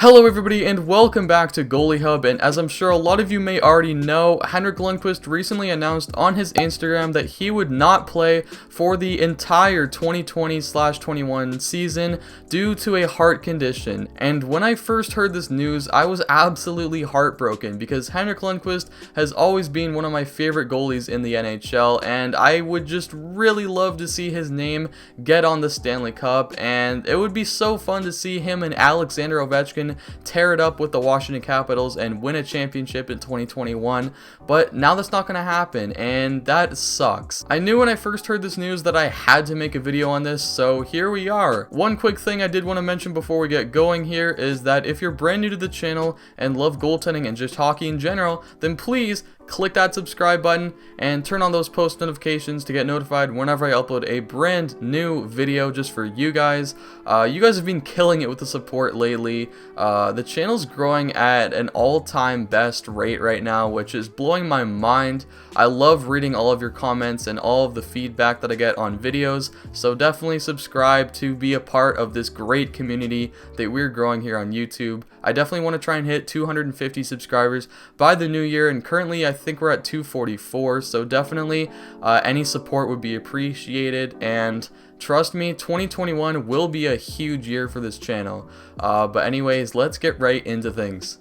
Hello everybody and welcome back to Goalie Hub, and as I'm sure a lot of you may already know, Henrik Lundqvist recently announced on his Instagram that he would not play for the entire 2020/21 season due to a heart condition. And when I first heard this news, I was absolutely heartbroken because Henrik Lundqvist has always been one of my favorite goalies in the NHL, and I would just really love to see his name get on the Stanley Cup, and it would be so fun to see him and Alexander Ovechkin tear it up with the Washington Capitals and win a championship in 2021, but now that's not going to happen, and that sucks. I knew when I first heard this news that I had to make a video on this, so here we are. One quick thing I did want to mention before we get going here is that if you're brand new to the channel and love goaltending and just hockey in general, then please click that subscribe button and turn on those post notifications to get notified whenever I upload a brand new video just for you guys. You guys have been killing it with the support lately. The channel's growing at an all-time best rate right now, which is blowing my mind. I love reading all of your comments and all of the feedback that I get on videos, so definitely subscribe to be a part of this great community that we're growing here on YouTube. I definitely want to try and hit 250 subscribers by the new year, and currently I think we're at 244, so definitely any support would be appreciated, and trust me, 2021 will be a huge year for this channel. But anyways, let's get right into things.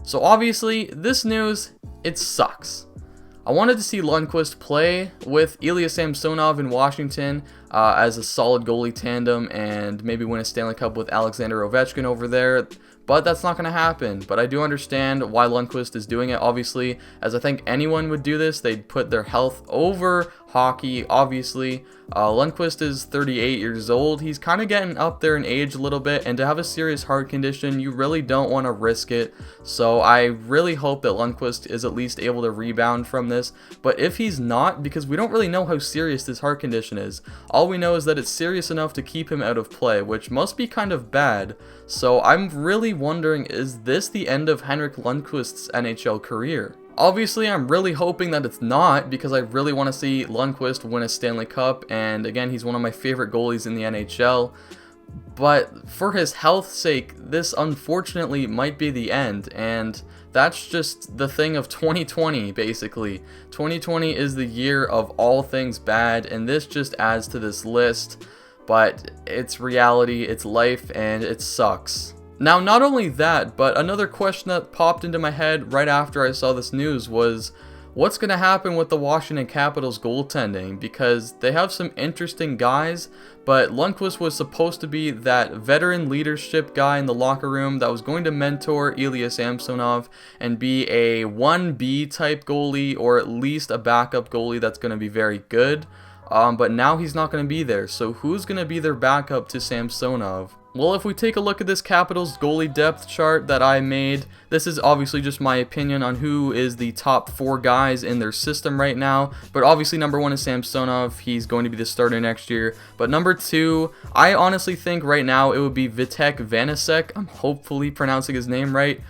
So obviously, this news, it sucks. I wanted to see Lundqvist play with Ilya Samsonov in Washington as a solid goalie tandem and maybe win a Stanley Cup with Alexander Ovechkin over there, but that's not going to happen. But I do understand why Lundqvist is doing it, obviously, as I think anyone would do this. They'd put their health over hockey, obviously. Lundqvist is 38 years old. He's kind of getting up there in age a little bit, and to have a serious heart condition, you really don't want to risk it. So I really hope that Lundqvist is at least able to rebound from this. But if he's not, because we don't really know how serious this heart condition is, all we know is that it's serious enough to keep him out of play, which must be kind of bad. So I'm really wondering, is this the end of Henrik Lundqvist's NHL career? Obviously, I'm really hoping that it's not, because I really want to see Lundqvist win a Stanley Cup, and again, he's one of my favorite goalies in the NHL. But for his health's sake, this unfortunately might be the end, and that's just the thing of 2020, basically. 2020 is the year of all things bad, and this just adds to this list. But it's reality, it's life, and it sucks. Now, not only that, but another question that popped into my head right after I saw this news was, what's going to happen with the Washington Capitals goaltending? Because they have some interesting guys, but Lundqvist was supposed to be that veteran leadership guy in the locker room that was going to mentor Ilya Samsonov and be a 1B type goalie, or at least a backup goalie that's going to be very good. But now he's not going to be there, so who's going to be their backup to Samsonov? Well, if we take a look at this Capitals goalie depth chart that I made, this is obviously just my opinion on who is the top 4 guys in their system right now, but obviously number 1 is Samsonov. He's going to be the starter next year. But number 2, I honestly think right now it would be Vitek Vanecek. I'm hopefully pronouncing his name right.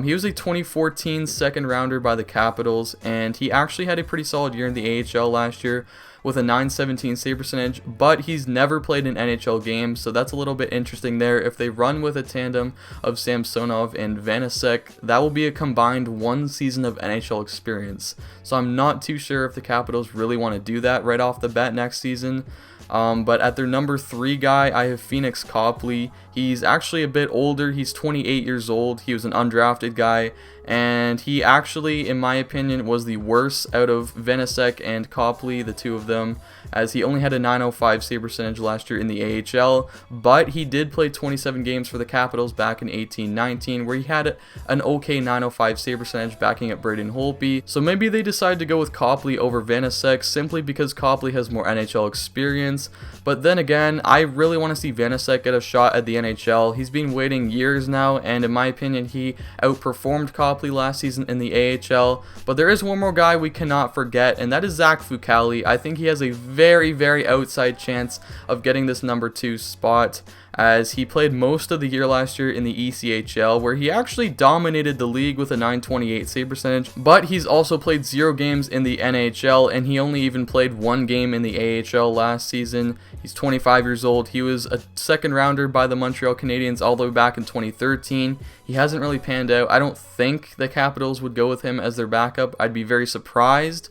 He was a 2014 second rounder by the Capitals, and he actually had a pretty solid year in the AHL last year with a .917 save percentage, but he's never played an NHL game, so that's a little bit interesting there. If they run with a tandem of Samsonov and Vanecek, that will be a combined 1 season of NHL experience. So I'm not too sure if the Capitals really want to do that right off the bat next season. But at their number 3 guy, I have Phoenix Copley. He's actually a bit older. He's 28 years old. He was an undrafted guy, and he actually, in my opinion, was the worst out of Vanecek and Copley, the two of them, as he only had a .905 save percentage last year in the AHL, but he did play 27 games for the Capitals back in 18-19, where he had an okay .905 save percentage backing up Braden Holtby. So maybe they decide to go with Copley over Vanecek simply because Copley has more NHL experience. But then again, I really want to see Vanecek get a shot at the NHL. He's been waiting years now, and in my opinion, he outperformed Copley last season in the AHL. But there is one more guy we cannot forget, and that is Zach Fukali. I think he has a very outside chance of getting this number 2 spot, as he played most of the year last year in the ECHL, where he actually dominated the league with a .928 save percentage, but he's also played 0 games in the NHL, and he only even played 1 game in the AHL last season. season. He's 25 years old. He was a second rounder by the Montreal Canadiens all the way back in 2013. He hasn't really panned out. I don't think the Capitals would go with him as their backup. I'd be very surprised.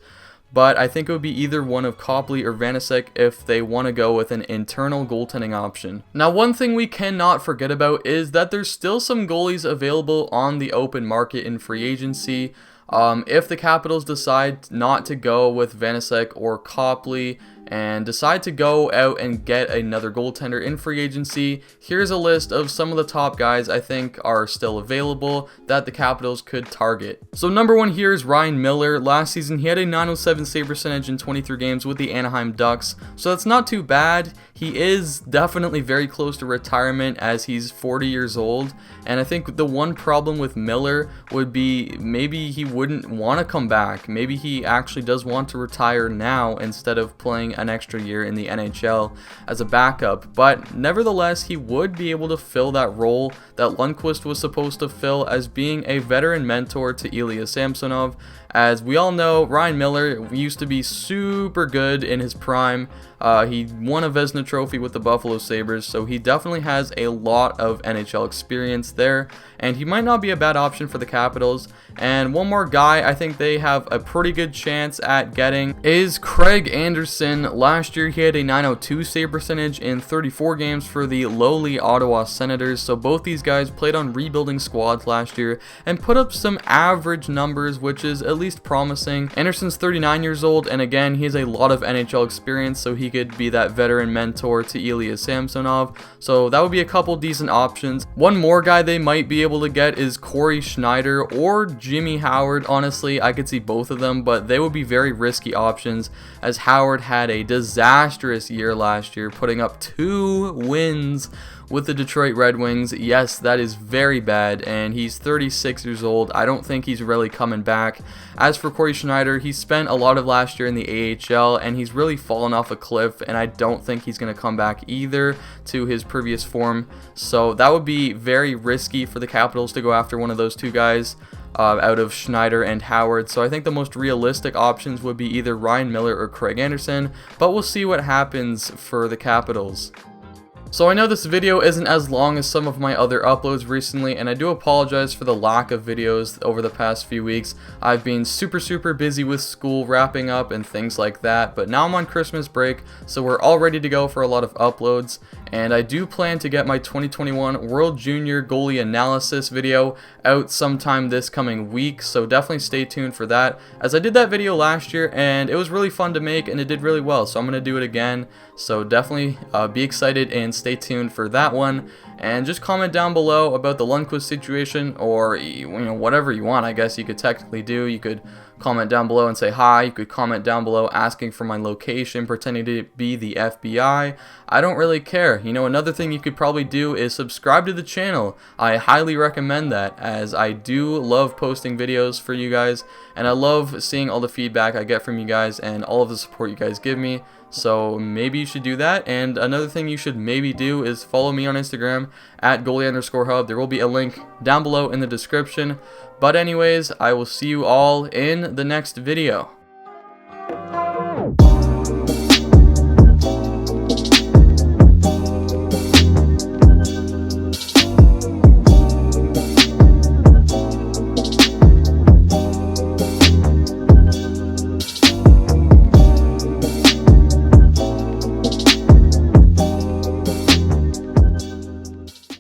But I think it would be either one of Copley or Vanecek if they want to go with an internal goaltending option. Now, one thing we cannot forget about is that there's still some goalies available on the open market in free agency. If the Capitals decide not to go with Vanecek or Copley and decide to go out and get another goaltender in free agency, here's a list of some of the top guys I think are still available that the Capitals could target. So number one here is Ryan Miller. Last season he had a .907 save percentage in 23 games with the Anaheim Ducks, so that's not too bad. He is definitely very close to retirement as he's 40 years old, and I think the one problem with Miller would be maybe he wouldn't want to come back. Maybe he actually does want to retire now instead of playing an extra year in the NHL as a backup, but nevertheless he would be able to fill that role that Lundqvist was supposed to fill as being a veteran mentor to Ilya Samsonov. As we all know, Ryan Miller used to be super good in his prime. He won a Vezina Trophy with the Buffalo Sabres, so he definitely has a lot of NHL experience there, and he might not be a bad option for the Capitals. And one more guy I think they have a pretty good chance at getting is Craig Anderson. Last year he had a .902 save percentage in 34 games for the lowly Ottawa Senators, so both these guys played on rebuilding squads last year and put up some average numbers, which is at least promising. Anderson's 39 years old, and again, he has a lot of NHL experience, so he could be that veteran mentor to Ilya Samsonov, so that would be a couple decent options. One more guy they might be able to get is Corey Schneider or Jimmy Howard. Honestly, I could see both of them, but they would be very risky options as Howard had a disastrous year last year, putting up 2 wins with the Detroit Red Wings. Yes, that is very bad, and he's 36 years old. I don't think he's really coming back. As for Corey Schneider, he spent a lot of last year in the AHL, and he's really fallen off a cliff, and I don't think he's going to come back either to his previous form. So that would be very risky for the Capitals to go after one of those two guys out of Schneider and Howard. So I think the most realistic options would be either Ryan Miller or Craig Anderson, but we'll see what happens for the Capitals. So I know this video isn't as long as some of my other uploads recently, and I do apologize for the lack of videos over the past few weeks. I've been super busy with school wrapping up and things like that, but now I'm on Christmas break, so we're all ready to go for a lot of uploads. And I do plan to get my 2021 World Junior Goalie Analysis video out sometime this coming week, so definitely stay tuned for that, as I did that video last year and it was really fun to make and it did really well, so I'm going to do it again. So definitely be excited and stay tuned for that one. And just comment down below about the Lundqvist situation, or whatever you want. I guess you could technically do. You could comment down below and say hi. You could comment down below asking for my location, pretending to be the FBI. I don't really care. Another thing you could probably do is subscribe to the channel. I highly recommend that, as I do love posting videos for you guys, and I love seeing all the feedback I get from you guys and all of the support you guys give me. So maybe you should do that. And another thing you should maybe do is follow me on Instagram at goalie_hub. There will be a link down below in the description. But anyways, I will see you all in the next video.